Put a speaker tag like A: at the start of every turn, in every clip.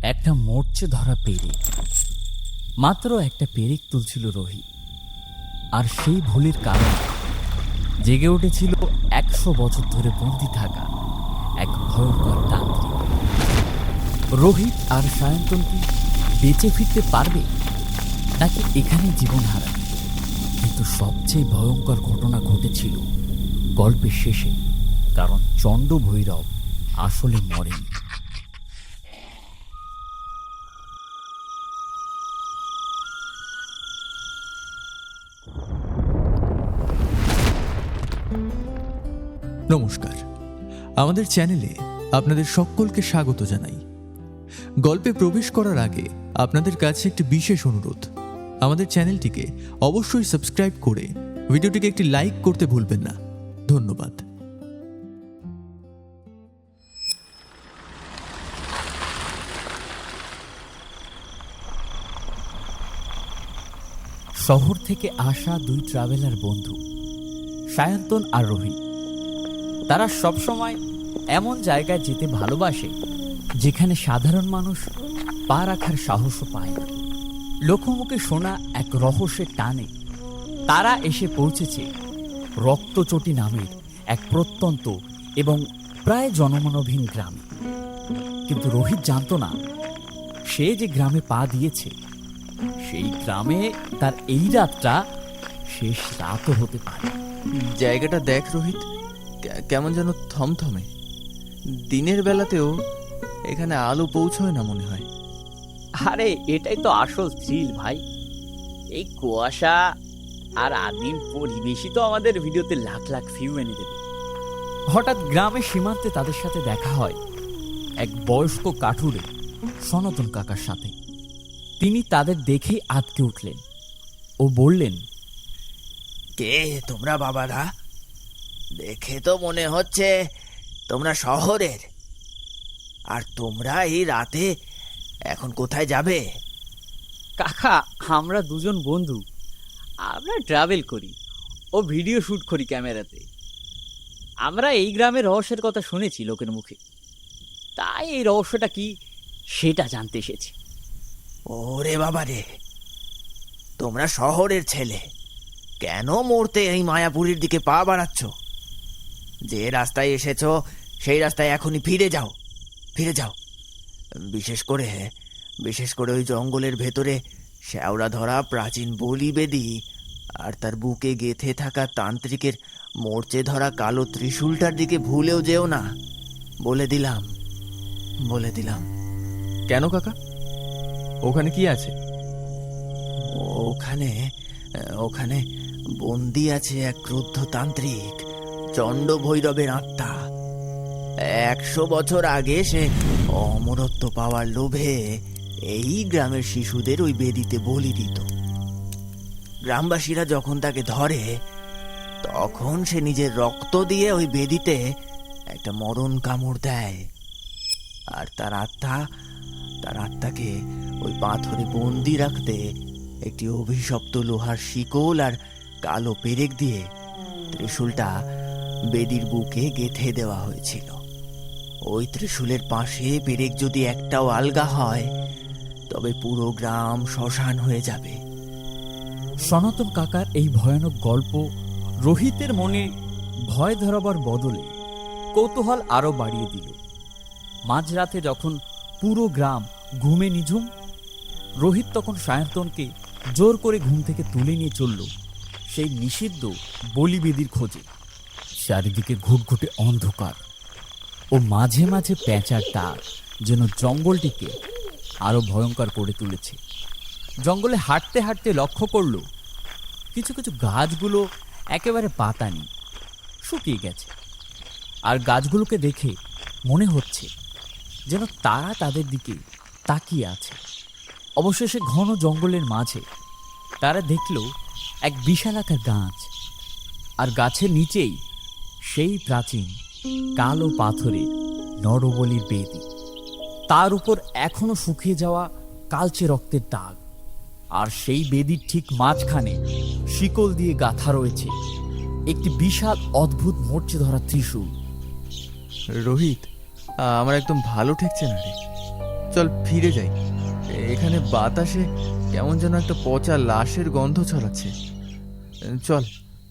A: একটা মরচে ধরা পেরেক, মাত্র একটা পেরেক তুলছিল রোহিত। আর সেই ভুলের কারণে জেগে উঠেছিল 100 বছর ধরে বন্দি থাকা এক ভয়ঙ্কর তান্ত্রিক। রোহিত আর সায়ন্তন কি বেঁচে ফিরতে পারবে, নাকি এখানে জীবন হারাবে? কিন্তু সবচেয়ে ভয়ঙ্কর ঘটনা ঘটেছিল গল্পের শেষে, কারণ চণ্ড ভৈরব আসলে মরেনি।
B: নমস্কার, আমাদের চ্যানেলে আপনাদের সকলকে স্বাগত জানাই। গল্পে প্রবেশ করার আগে আপনাদের কাছে একটি বিশেষ অনুরোধ, আমাদের চ্যানেলটিকে অবশ্যই সাবস্ক্রাইব করে ভিডিওটিকে একটি লাইক করতে ভুলবেন না। ধন্যবাদ।
A: শহর থেকে আসা দুই ট্রাভেলার বন্ধু, সায়ন্তন আর রোহিত। তারা সবসময় এমন জায়গায় যেতে ভালোবাসে যেখানে সাধারণ মানুষ পা রাখার সাহসও পায় না। লোকমুখে শোনা এক রহস্যের টানে তারা এসে পৌঁছেছে রক্তচটি নামের এক প্রত্যন্ত এবং প্রায় জনমানবহীন গ্রামে। কিন্তু রোহিত জানতো না, সে যে গ্রামে পা দিয়েছে সেই গ্রামে তার এই রাতটা শেষ রাতও হতে পারে।
B: জায়গাটা দেখ রোহিত, কেমন যেন থমথমে। দিনের বেলাতেও এখানে আলো পৌঁছয় না মনে হয়।
A: আরে এটাই তো আসল থ্রিল ভাই। এই কুয়াশা আর আদিম পরিবেশই তো আমাদের ভিডিওতে লাখ লাখ ভিউ এনে দেবে। হঠাৎ গ্রামের সীমান্তে তাদের সাথে দেখা হয় এক বয়স্ক কাঠুরে সনাতন কাকার সাথে। তিনি তাদের দেখেই আঁতকে উঠলেন ও বললেন,
C: কে তোমরা বাবারা? দেখে তো মনে হচ্ছে তোমরা শহরের। আর তোমরা এই রাতে এখন কোথায় যাবে?
A: কাকা, আমরা দুজন বন্ধু, আমরা ট্রাভেল করি ও ভিডিও শুট করি ক্যামেরাতে। আমরা এই গ্রামের রহস্যের কথা শুনেছি লোকের মুখে, তাই এই রহস্যটা কি সেটা জানতে এসেছি।
C: ওরে বাবা রে, তোমরা শহরের ছেলে, কেন মরতে এই মায়াপুরীর দিকে পা বাড়াচ্ছ? যে রাস্তায় এসেছো সেই রাস্তায় এখনই ফিরে যাও, ফিরে যাও। বিশেষ করে ওই জঙ্গলের ভেতরে শ্যাওড়া ধরা প্রাচীন বলি বেদি আর তার বুকে গেঁথে থাকা তান্ত্রিকের মরচে ধরা কালো ত্রিশূলটার দিকে ভুলেও যেও না। বলে দিলাম, বলে দিলাম।
B: কেন কাকা, ওখানে কি আছে?
C: ওখানে ওখানে বন্দি আছে এক ক্রুদ্ধ তান্ত্রিক, চণ্ড ভৈরবের আত্মা। 100 বছর আগে সে অমরত্ব পাওয়ার লোভে এই গ্রামের শিশুদের ওই বেদিতে বলি দিত। গ্রামবাসীরা যখন তাকে ধরে তখন সে নিজের রক্ত দিয়ে ওই বেদিতে একটা মরণ কামড় দেয়। আর তার আত্মাকে ওই পাথরে বন্দি রাখতে একটি অভিশপ্ত লোহার শিকল আর কালো পেরেক দিয়ে ত্রিশূলটা বেদির বুকে গেঁথে দেওয়া হয়েছিল। ওই ত্রিশূলের পাশে পেরেক যদি একটাও আলগা হয় তবে পুরো গ্রাম শ্মশান হয়ে যাবে।
A: সনাতন কাকার এই ভয়ানক গল্প রোহিতের মনে ভয় ধরাবার বদলে কৌতূহল আরো বাড়িয়ে দিল। মাঝরাতে যখন পুরো গ্রাম ঘুমে নিঝুম, রোহিত তখন সায়ন্তনকে জোর করে ঘুম থেকে তুলে নিয়ে চলল সেই নিষিদ্ধ বলিবেদির খোঁজে। চারিদিকে ঘুটঘুটে অন্ধকার ও মাঝে মাঝে পেঁচার ডাক যেন জঙ্গলটিকে আরো ভয়ঙ্কর করে তুলেছে। জঙ্গলে হাঁটতে হাঁটতে লক্ষ্য করল কিছু কিছু গাছগুলো একেবারে পাতা নেই, শুকিয়ে গেছে। আর গাছগুলোকে দেখে মনে হচ্ছে যেন তারা তাদের দিকে তাকিয়ে আছে। অবশেষে ঘন জঙ্গলের মাঝে তারা দেখল এক বিশালাকার গাছ, আর গাছের নিচেই সেই প্রাচীন কালো পাথরের নরবলির বেদি। তার উপর এখনো শুকিয়ে যাওয়া কালচে রক্তের দাগ। আর সেই বেদির ঠিক মাঝখানে শিকল দিয়ে গাঁথা রয়েছে একটি বিশাল অদ্ভুত মরচে ধরা ত্রিশূল।
B: রোহিত, আমার একদম ভালো ঠেকছে না রে। চল ফিরে যাই। এখানে বাতাসে কেমন যেন একটা পচা লাশের গন্ধ ছড়াচ্ছে। চল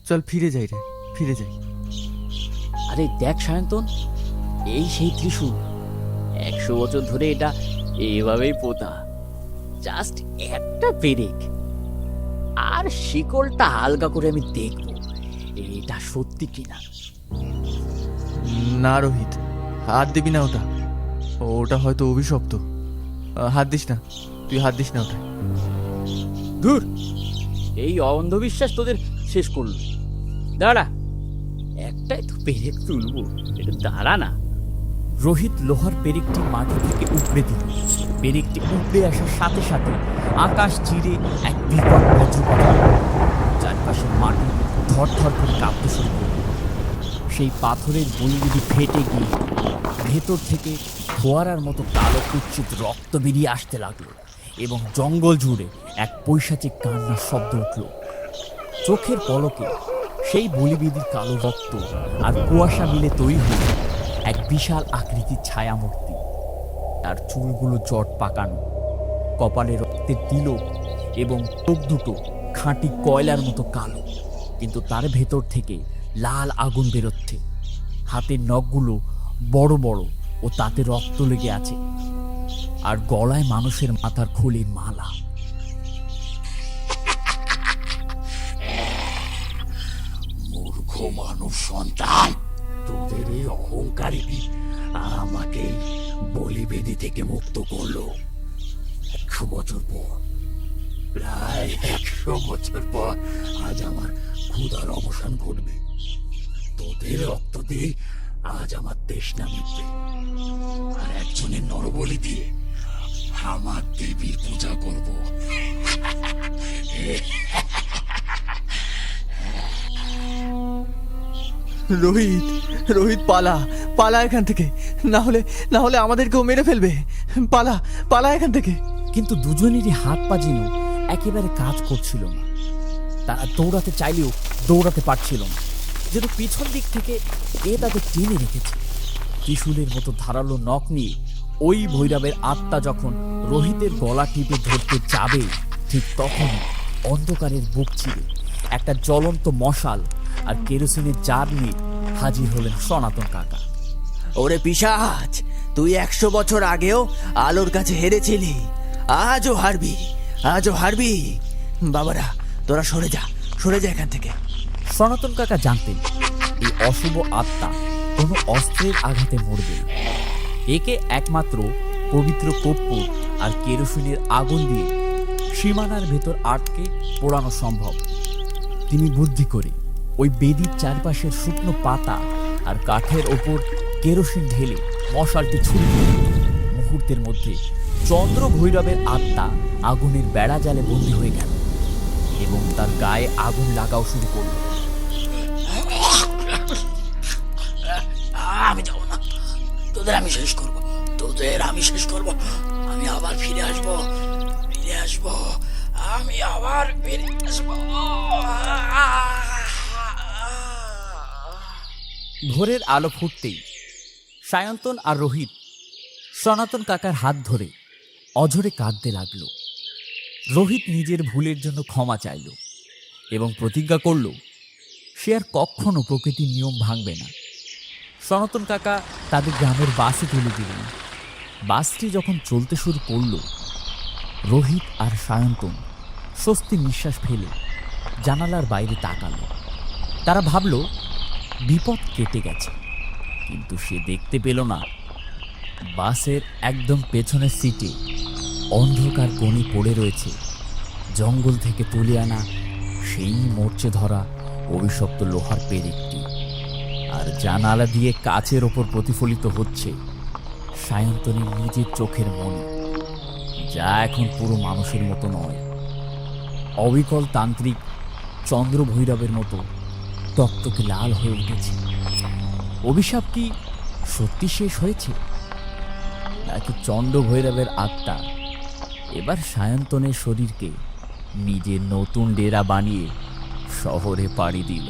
B: চল ফিরে যাই রে, ফিরে যাই।
A: আরে দেখ সায়ন্তন, এই সেই ত্রিশূল। 100 বছর ধরে এটা এভাবেই পোতা। জাস্ট একটা পেরেক, আর শিকলটা হালকা করে আমি দেখবো এটা সত্যি কিনা।
B: না রোহিত, হাত দিবি না। ওটা হয়তো অভিশপ্ত। হাত দিস না, তুই হাত দিস না ওটা।
A: দূর, এই অন্ধবিশ্বাস তোদের শেষ করলো। দাঁড়া, একটাই তো পেরেক তুলবো, এটা দাঁড়া না। রোহিত লোহার পেরেকটি মাটি থেকে উপড়ে দিল। পেরেকটি উপড়ে আসার সাথে সাথে আকাশ চিরে এক বিকট বজ্রপাত হলো। চারপাশের মাটি থরথর করে কাঁপতে শুরু করল। সেই পাথরের বলিগুলি ফেটে গিয়ে ভেতর থেকে ফোয়ারার মতো কালো কুচ্ছিত রক্ত বেরিয়ে আসতে লাগলো এবং জঙ্গল জুড়ে এক পৈশাচিক কান্নার শব্দ উঠল। চোখের পলকে সেই বলিবেদির কালো রক্ত আর কুয়াশা মিলে তৈরি হল এক বিশাল আকৃতির ছায়ামূর্তি। তার চুলগুলো জট পাকানো, কপালে রক্তের তিলক এবং চোখ দুটো খাঁটি কয়লার মতো কালো, কিন্তু তার ভেতর থেকে লাল আগুন বেরোচ্ছে। হাতের নখগুলো বড় বড় ও তাতে রক্ত লেগে আছে, আর গলায় মানুষের মাথার খুলির মালা।
D: মূর্খ মানব সন্তান, তোদের এই অহংকারী আমাকে বলিবেদি থেকে মুক্ত করলো। 100 বছর পর, প্রায় 100 বছর পর আজ আমার ক্ষুধার অবসান ঘটবে। তোদের রক্ত দিয়ে আজ আমার তৃষ্ণা মিটবে, আর একজনের নরবলি দিয়ে আমার দেবীর পূজা করব।
B: রোহিত, রোহিত পালা, পালা এখান থেকে, না হলে আমাদেরকেও মেরে ফেলবে। পালা, পালা এখান থেকে।
A: কিন্তু দুজনেরই হাত পা যেন একেবারে কাজ করছিল না। তারা দৌড়াতে চাইলেও দৌড়াতে পারছিল না, যেন পিছন দিক থেকে কে তাদের টেনে রেখেছে। ত্রিশূলের মতো ধারালো নখ নিয়ে ওই ভৈরবের আত্মা যখন রোহিতের গলা টিপে ধরতে যাবে, ঠিক তখনই অন্ধকারের বুক চিরে একটা জ্বলন্ত মশাল আর কেরোসিনের জার নিয়ে হাজির হলেন সনাতন কাকা।
C: ওরে পিশাচ, তুই 100 বছর আগেও আলোর কাছে হেরেছিলি, আজও হারবি, আজও হারবি। বাবারা, তোরা সরে যা, সরে যা এখান থেকে।
A: সনাতন কাকা জানতেন এই অশুভ আত্মা কোনো অস্ত্রের আঘাতে মরবে না। একে একমাত্র পবিত্র কর্পূর আর কেরোসিনের আগুন দিয়ে সীমানার ভেতর আটকে পোড়ানো সম্ভব। তিনি বুদ্ধি করে ওই বেদির চারপাশের শুকনো পাতা আর কাঠের ওপর কেরোসিন ঢেলে মশালটি ছুড়ে দিলেন। মুহূর্তের মধ্যে চন্দ্র ভৈরবের আত্মা আগুনের বেড়া জালে বন্দী হয়ে গেল এবং তার গায়ে আগুন লাগাও শুরু করল।
D: আমি যাবো না, তোদের আমি শেষ করবো, তোদের আমি শেষ করবো। আমি আবার ফিরে আসবো, ফিরে আসবো, আমি আবার ফিরে আসবো।
A: ভোরের আলো ফুটতেই সায়ন্তন আর রোহিত সনাতন কাকার হাত ধরে অঝরে কাঁদতে লাগল। রোহিত নিজের ভুলের জন্য ক্ষমা চাইল এবং প্রতিজ্ঞা করল সে আর কখনো প্রকৃতির নিয়ম ভাঙবে না। সনাতন কাকা তাদের গ্রামের বাসে তুলে দিলেন। বাসটি যখন চলতে শুরু করল, রোহিত আর সায়ন্তন স্বস্তি নিঃশ্বাস ফেলে জানালার বাইরে তাকালো। তারা ভাবল বিপদ কেটে গেছে, কিন্তু সে দেখতে পেল না বাসের একদম পেছনের সিটে অন্ধকার কোণে পড়ে রয়েছে জঙ্গল থেকে তুলে আনা সেই মরচে ধরা অভিশপ্ত লোহার পেরেকটি, আর জানালা দিয়ে কাচের ওপর প্রতিফলিত হচ্ছে সায়ন্তনের নিজের চোখের মনি, যা এখন পুরো মানুষের মতো নয়, অবিকল তান্ত্রিক চন্দ্র ভৈরবের মতো টকটকে লাল হয়ে উঠেছে। অভিশাপ কি সত্যি শেষ হয়েছে, নাকি চন্দ্র ভৈরবের আত্মা এবার সায়ন্তনের শরীরকে নিজের নতুন ডেরা বানিয়ে শহরে পাড়ি দিল?